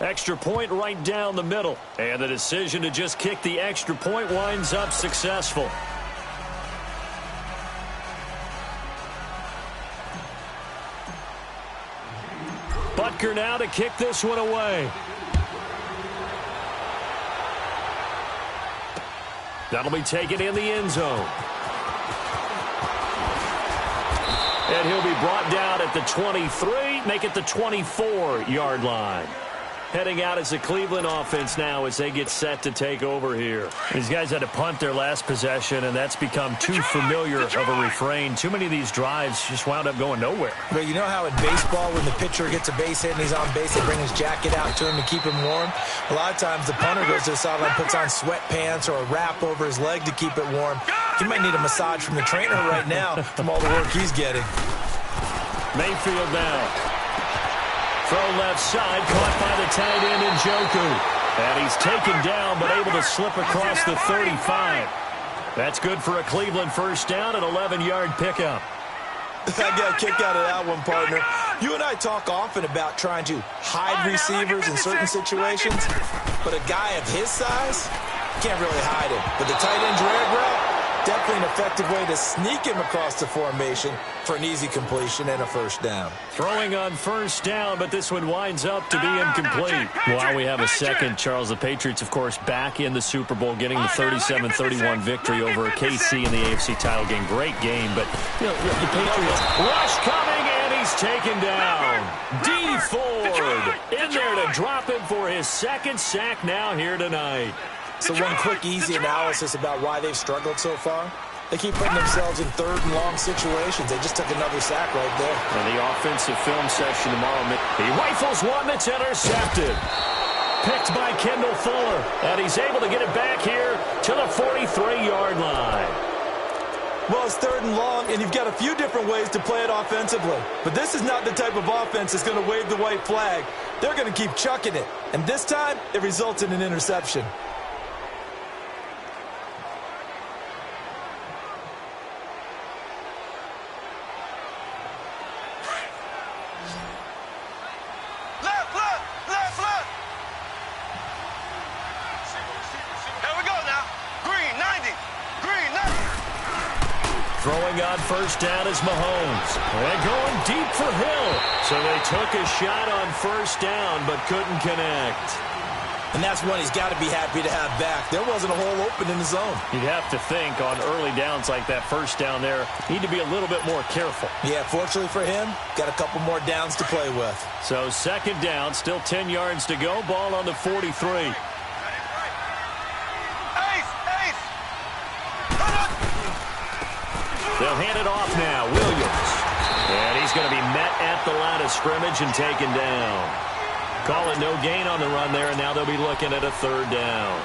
Extra point right down the middle. And the decision to just kick the extra point winds up successful. Butker now to kick this one away. That'll be taken in the end zone. And he'll be brought down at the 23, make it the 24-yard line. Heading out as the Cleveland offense now as they get set to take over here. These guys had to punt their last possession, and that's become too familiar of a refrain. Too many of these drives just wound up going nowhere. But you know how in baseball, when the pitcher gets a base hit and he's on base, they bring his jacket out to him to keep him warm? A lot of times the punter goes to the sideline, puts on sweatpants or a wrap over his leg to keep it warm. He might need a massage from the trainer right now from all the work he's getting. Mayfield now. Throw left side, caught by the tight end Njoku. And he's taken down, but able to slip across the 35. That's good for a Cleveland first down, an 11-yard pickup. I got a kick out of that one, partner. You and I talk often about trying to hide receivers in certain situations, but a guy of his size can't really hide him. But the tight end drag route, definitely an effective way to sneak him across the formation for an easy completion and a first down. Throwing on first down, but this one winds up to be incomplete. While we have a second, Charles, the Patriots, of course, back in the Super Bowl, getting the 37-31 victory over KC in the AFC title game. Great game, but you know, the Patriots rush coming, and he's taken down. D. Ford in there to drop him for his second sack now here tonight. So one quick, easy analysis about why they've struggled so far. They keep putting themselves in third and long situations. They just took another sack right there. And the offensive film session tomorrow, he rifles one that's intercepted. Picked by Kendall Fuller. And he's able to get it back here to the 43-yard line. Well, it's third and long, and you've got a few different ways to play it offensively. But this is not the type of offense that's going to wave the white flag. They're going to keep chucking it. And this time, it results in an interception. Throwing on first down is Mahomes. And going deep for Hill. So they took a shot on first down, but couldn't connect. And that's one he's got to be happy to have back. There wasn't a hole open in the zone. You'd have to think on early downs like that first down there, need to be a little bit more careful. Yeah, fortunately for him, got a couple more downs to play with. So second down, still 10 yards to go. Ball on the 43. They'll hand it off now. Williams. And he's going to be met at the line of scrimmage and taken down. Call it no gain on the run there, and now they'll be looking at a third down.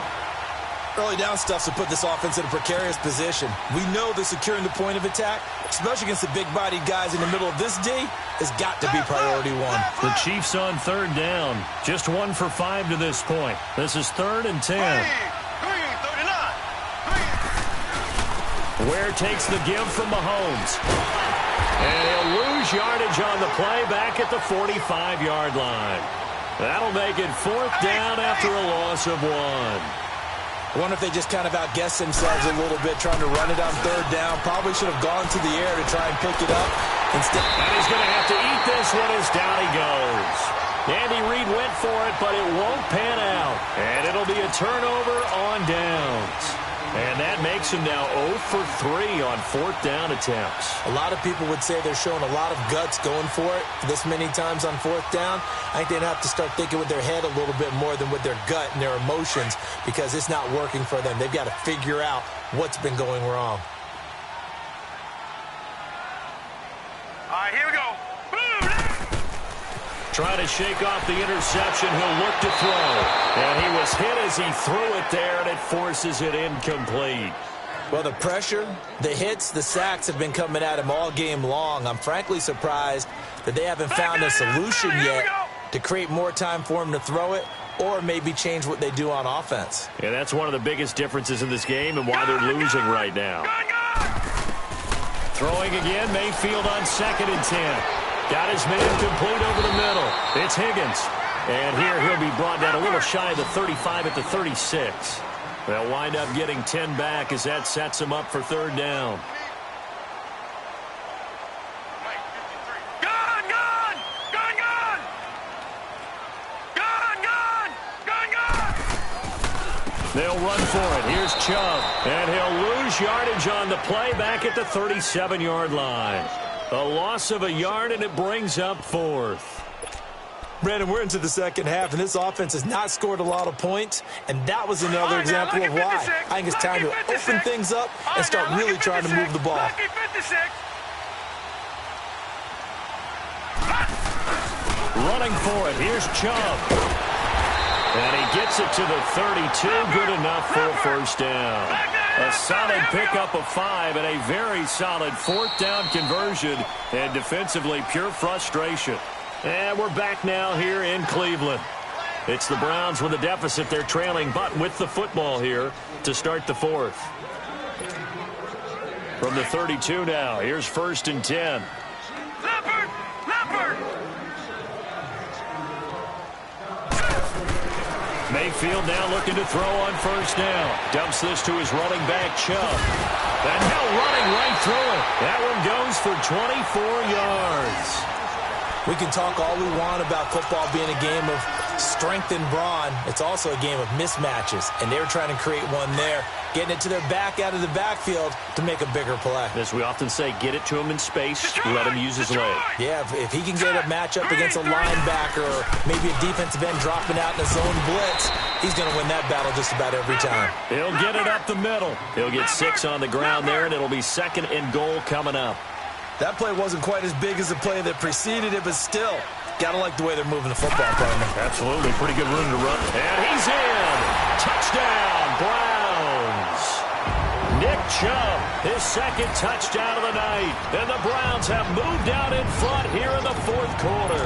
Early down stuff's to put this offense in a precarious position. We know that securing the point of attack, especially against the big-bodied guys in the middle of this D, has got to be priority one. The Chiefs on third down. Just 1 for 5 to this point. This is 3rd and 10. Ware takes the give from Mahomes. And he'll lose yardage on the play back at the 45-yard line. That'll make it 4th down after a loss of 1. I wonder if they just kind of outguessed themselves a little bit trying to run it on third down. Probably should have gone to the air to try and pick it up. Instead, and he's going to have to eat this one as down he goes. Andy Reid went for it, but it won't pan out. And it'll be a turnover on downs. And that makes him now 0 for 3 on 4th down attempts. A lot of people would say they're showing a lot of guts going for it this many times on 4th down. I think they'd have to start thinking with their head a little bit more than with their gut and their emotions because it's not working for them. They've got to figure out what's been going wrong. All right, here we go. Trying to shake off the interception. He'll look to throw. And he was hit as he threw it there, and it forces it incomplete. Well, the pressure, the hits, the sacks have been coming at him all game long. I'm frankly surprised that they haven't found a solution yet to create more time for him to throw it or maybe change what they do on offense. Yeah, that's one of the biggest differences in this game and why they're losing right now. Throwing again, Mayfield on 2nd and 10. Got his man complete over the middle. It's Higgins. And here he'll be brought down a little shy of the 35 at the 36. They'll wind up getting 10 back as that sets them up for third down. They'll run for it. Here's Chubb. And he'll lose yardage on the play back at the 37-yard line. A loss of a yard, and it brings up fourth. Brandon, we're into the second half, and this offense has not scored a lot of points, and that was another example of why. I think it's time to open things up and start really trying to move the ball. Running for it. Here's Chubb. And he gets it to the 32. Good enough for a first down. A solid pickup of 5 and a very solid fourth down conversion. And defensively, pure frustration. And we're back now here in Cleveland. It's the Browns with a deficit. They're trailing, but with the football here to start the fourth. From the 32 now, here's 1st and 10. Leopard! Mayfield now looking to throw on first down. Dumps this to his running back, Chubb. And now running right through it. That one goes for 24 yards. We can talk all we want about football being a game of strength and brawn. It's also a game of mismatches, and they're trying to create one there, getting it to their back out of the backfield to make a bigger play. As we often say, get it to him in space, let him use his leg. Yeah, if he can get a matchup against a linebacker or maybe a defensive end dropping out in a zone blitz, he's going to win that battle just about every time. He'll get it up the middle. He'll get 6 on the ground there, and it'll be 2nd and goal coming up. That play wasn't quite as big as the play that preceded it, but still, got to like the way they're moving the football, partner. Absolutely. Pretty good room to run. And he's in. Touchdown, Browns. Nick Chubb, his 2nd touchdown of the night. And the Browns have moved out in front here in the 4th quarter.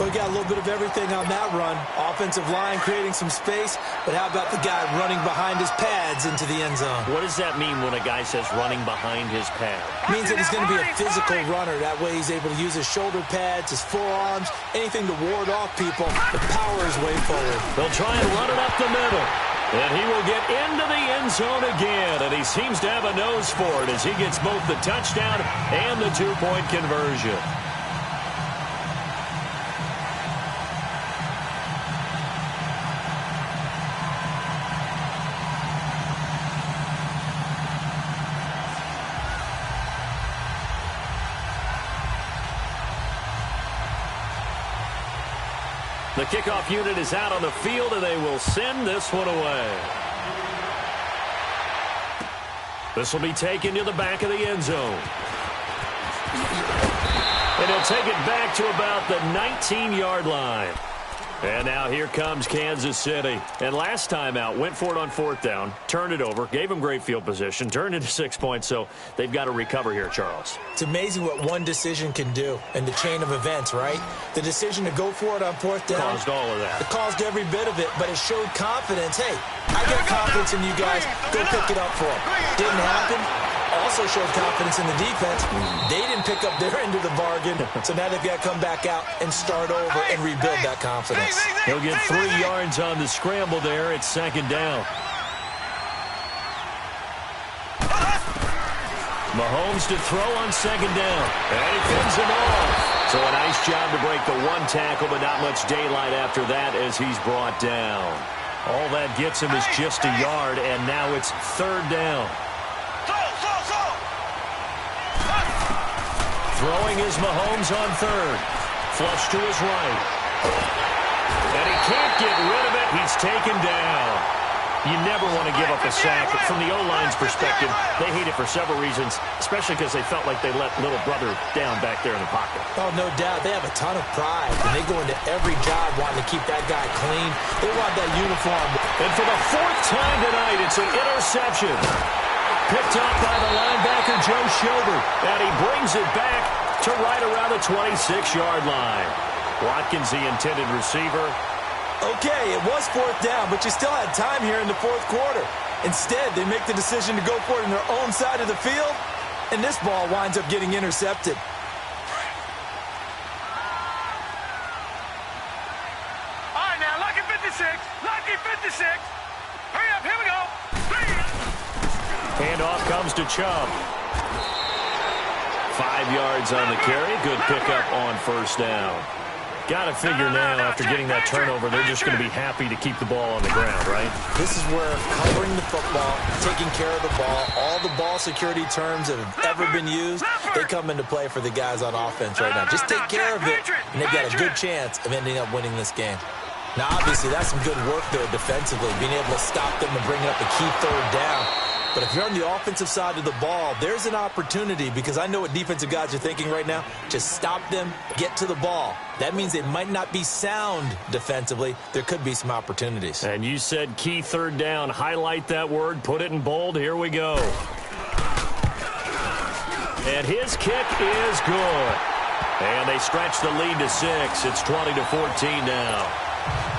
We got a little bit of everything on that run. Offensive line creating some space, but how about the guy running behind his pads into the end zone? What does that mean when a guy says running behind his pad? Means that he's going to be a physical runner. That way he's able to use his shoulder pads, his forearms, anything to ward off people, but power his way forward. They'll try and run it up the middle. And he will get into the end zone again, and he seems to have a nose for it as he gets both the touchdown and the 2-point conversion. The kickoff unit is out on the field, and they will send this one away. This will be taken to the back of the end zone. And he'll take it back to about the 19-yard line. And now here comes Kansas City. And last time out, went for it on 4th down, turned it over, gave him great field position, turned it to 6 points, so they've got to recover here, Charles. It's amazing what one decision can do in the chain of events, right? The decision to go for it on 4th down. Caused all of that. It caused every bit of it, but it showed confidence. Hey, I got confidence in you guys. Go pick it up for them. Didn't happen. Also showed confidence in the defense. They didn't pick up their end of the bargain, so now they've got to come back out and start over and rebuild that confidence. He'll get 3 yards on the scramble there. It's 2nd down. Mahomes to throw on 2nd down. And he fends him off. So a nice job to break the 1 tackle, but not much daylight after that as he's brought down. All that gets him is just a yard, and now it's 3rd down. Throwing is Mahomes on 3rd. Flush to his right. And he can't get rid of it. He's taken down. You never want to give up a sack. From the O-line's perspective, they hate it for several reasons, especially because they felt like they let little brother down back there in the pocket. Oh, no doubt. They have a ton of pride, and they go into every job wanting to keep that guy clean. They want that uniform. And for the 4th time tonight, it's an interception. Picked up by the linebacker, Joe Schobert. And he brings it back to right around the 26-yard line. Watkins, the intended receiver. Okay, it was 4th down, but you still had time here in the 4th quarter. Instead, they make the decision to go for it on their own side of the field, and this ball winds up getting intercepted. 1956. Hurry up, here we go. Handoff comes to Chubb. 5 yards on the carry. Good pickup on first down. Got to figure now, after getting that turnover, they're just going to be happy to keep the ball on the ground, right? This is where covering the football, taking care of the ball, all the ball security terms that have ever been used, they come into play for the guys on offense right now. Just take care of it, and they've got a good chance of ending up winning this game. Now, obviously, that's some good work there defensively, being able to stop them and bring up a key third down. But if you're on the offensive side of the ball, there's an opportunity, because I know what defensive guys are thinking right now. Just stop them, get to the ball. That means they might not be sound defensively. There could be some opportunities. And you said key third down. Highlight that word, put it in bold. Here we go. And his kick is good. And they stretch the lead to 6. It's 20-14 now.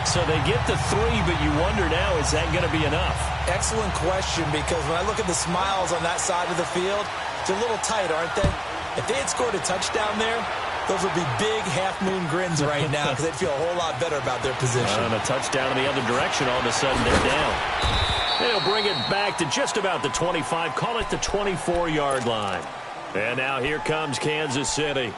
So they get the 3, but you wonder now, is that going to be enough? Excellent question, because when I look at the smiles on that side of the field, they're a little tight, aren't they? If they had scored a touchdown there, those would be big half-moon grins right now, because they'd feel a whole lot better about their position. And a touchdown in the other direction, all of a sudden they're down. They'll bring it back to just about the 25, call it the 24-yard line. And now here comes Kansas City.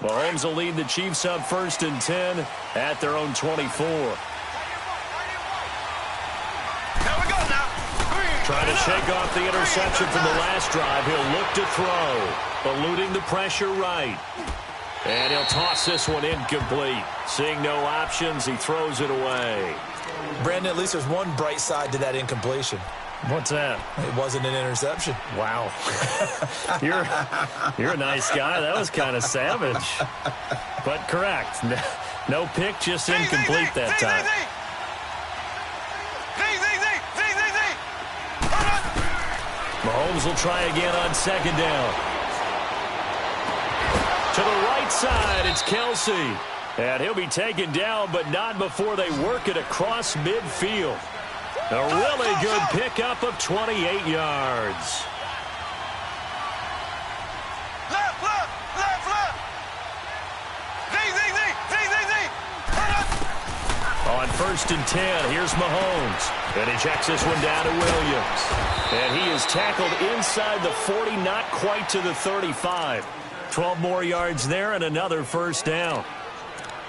Mahomes will lead the Chiefs up 1st and 10 at their own 24. Trying to shake off the interception from the last drive. He'll look to throw, eluding the pressure right. And he'll toss this one incomplete. Seeing no options, he throws it away. Brandon, at least there's one bright side to that incompletion. What's that? It wasn't an interception. Wow. You're a nice guy. That was kind of savage. But correct. No pick, just incomplete that time. Mahomes will try again on 2nd down. To the right side, it's Kelsey. And he'll be taken down, but not before they work it across midfield. A really good pickup of 28 yards. On 1st and 10, here's Mahomes. And he checks this one down to Williams. And he is tackled inside the 40, not quite to the 35. 12 more yards there and another 1st down.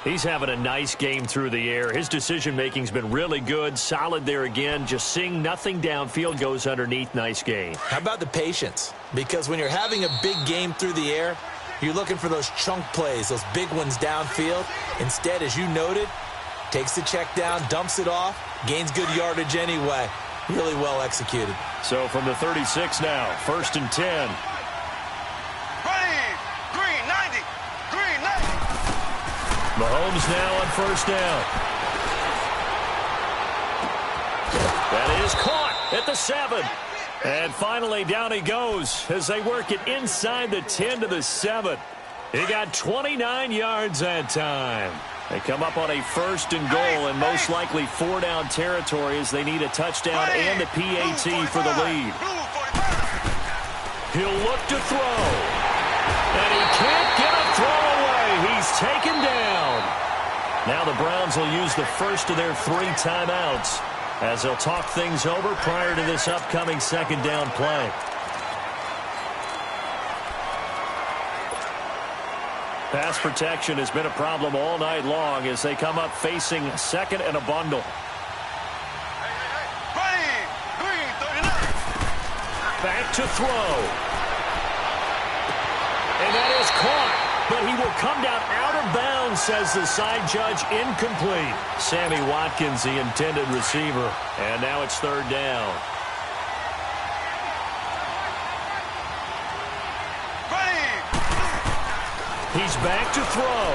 He's having a nice game through the air. His decision-making's been really good, solid there again. Just seeing nothing downfield, goes underneath. Nice game. How about the patience? Because when you're having a big game through the air, you're looking for those chunk plays, those big ones downfield. Instead, as you noted, takes the check down, dumps it off, gains good yardage anyway. Really well executed. So from the 36 now, 1st and 10. Mahomes now on 1st down. That is caught at the 7. And finally down he goes as they work it inside the 10 to the 7. He got 29 yards that time. They come up on a 1st and goal and most likely 4-down territory as they need a touchdown and a PAT for the lead. He'll look to throw. And he can't get a throw away. He's taken down. Now the Browns will use the first of their 3 timeouts as they'll talk things over prior to this upcoming 2nd down play. Pass protection has been a problem all night long as they come up facing 2nd and a bundle. Back to throw. And that is caught. But he will come down out of bounds, says the side judge. Incomplete. Sammy Watkins, the intended receiver. And now it's 3rd down. He's back to throw.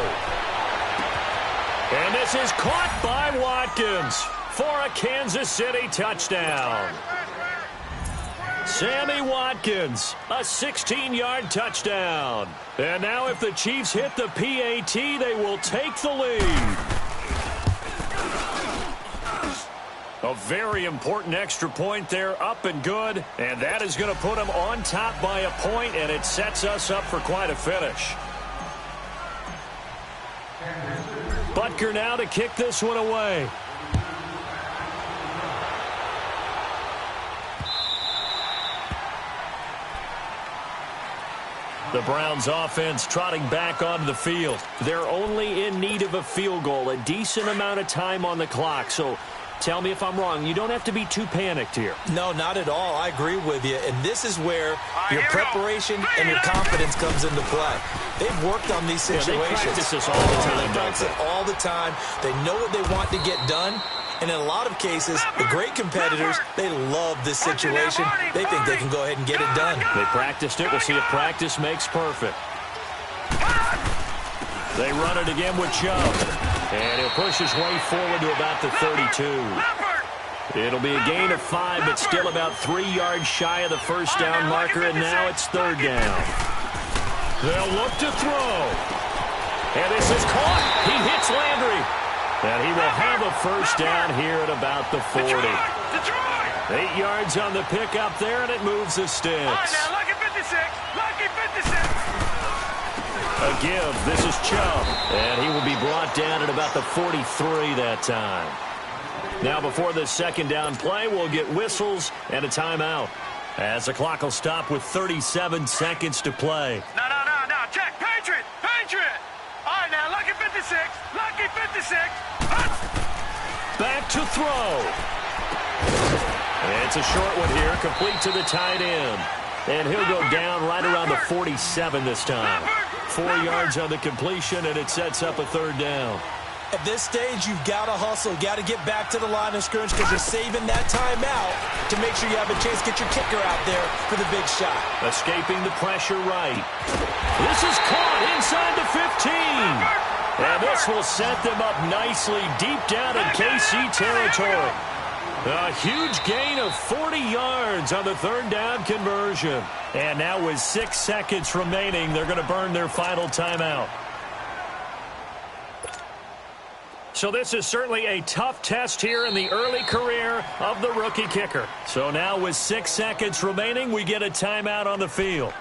And this is caught by Watkins for a Kansas City touchdown. Sammy Watkins, a 16-yard touchdown. And now if the Chiefs hit the PAT, they will take the lead. A very important extra point there, up and good. And that is going to put them on top by a point, and it sets us up for quite a finish. Butker now to kick this one away. The Browns offense trotting back onto the field. They're only in need of a field goal, a decent amount of time on the clock. So tell me if I'm wrong. You don't have to be too panicked here. No, not at all. I agree with you. And this is where your preparation and your confidence comes into play. They've worked on these situations. Yeah, they practice this all the time. They practice it all the time. They know what they want to get done. And in a lot of cases, the great competitors, they love this situation. They think they can go ahead and get it done. They practiced it. We'll see if practice makes perfect. They run it again with Chubb. And he'll push his way forward to about the 32. It'll be a gain of 5, but still about 3 yards shy of the first down marker, and now it's third down. They'll look to throw. And this is caught. He hits Landry. And he will have a first down here at about the 40. 8 yards on the pickup there, and it moves the sticks. All right, now, lucky 56. Lucky 56. A give. This is Chubb. And he will be brought down at about the 43 that time. Now, before this second down play, we'll get whistles and a timeout, as the clock will stop with 37 seconds to play. No. Check. Patriot. All right, now, lucky 56. Lucky 56. Back to throw. It's a short one here, complete to the tight end. And he'll go down right around the 47 this time. 4 yards on the completion, and it sets up a third down. At this stage, you've got to hustle. You've got to get back to the line of scrimmage because you're saving that timeout to make sure you have a chance to get your kicker out there for the big shot. Escaping the pressure right. This is caught inside the 15. And this will set them up nicely deep down in KC territory. A huge gain of 40 yards on the third down conversion. And now with 6 seconds remaining, they're going to burn their final timeout. So this is certainly a tough test here in the early career of the rookie kicker. So now with 6 seconds remaining, we get a timeout on the field.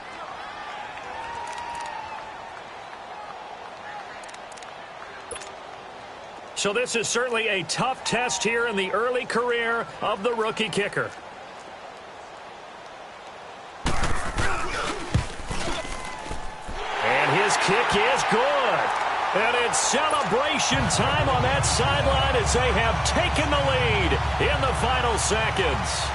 So this is certainly a tough test here in the early career of the rookie kicker. And his kick is good. And it's celebration time on that sideline as they have taken the lead in the final seconds.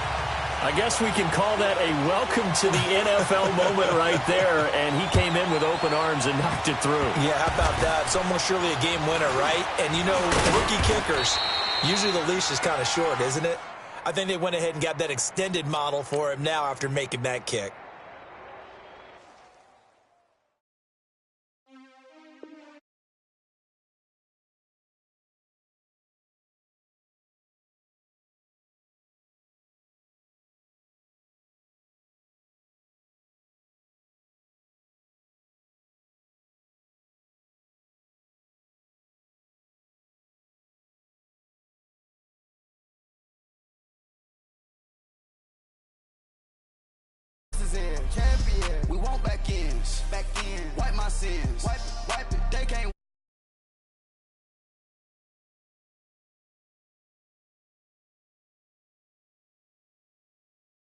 I guess we can call that a welcome to the NFL moment right there, and he came in with open arms and knocked it through. Yeah, how about that? It's almost surely a game winner, right? And, you know, rookie kickers, usually the leash is kind of short, isn't it? I think they went ahead and got that extended model for him now after making that kick. Champion, we want back ends, wipe my sins, wipe it, they can't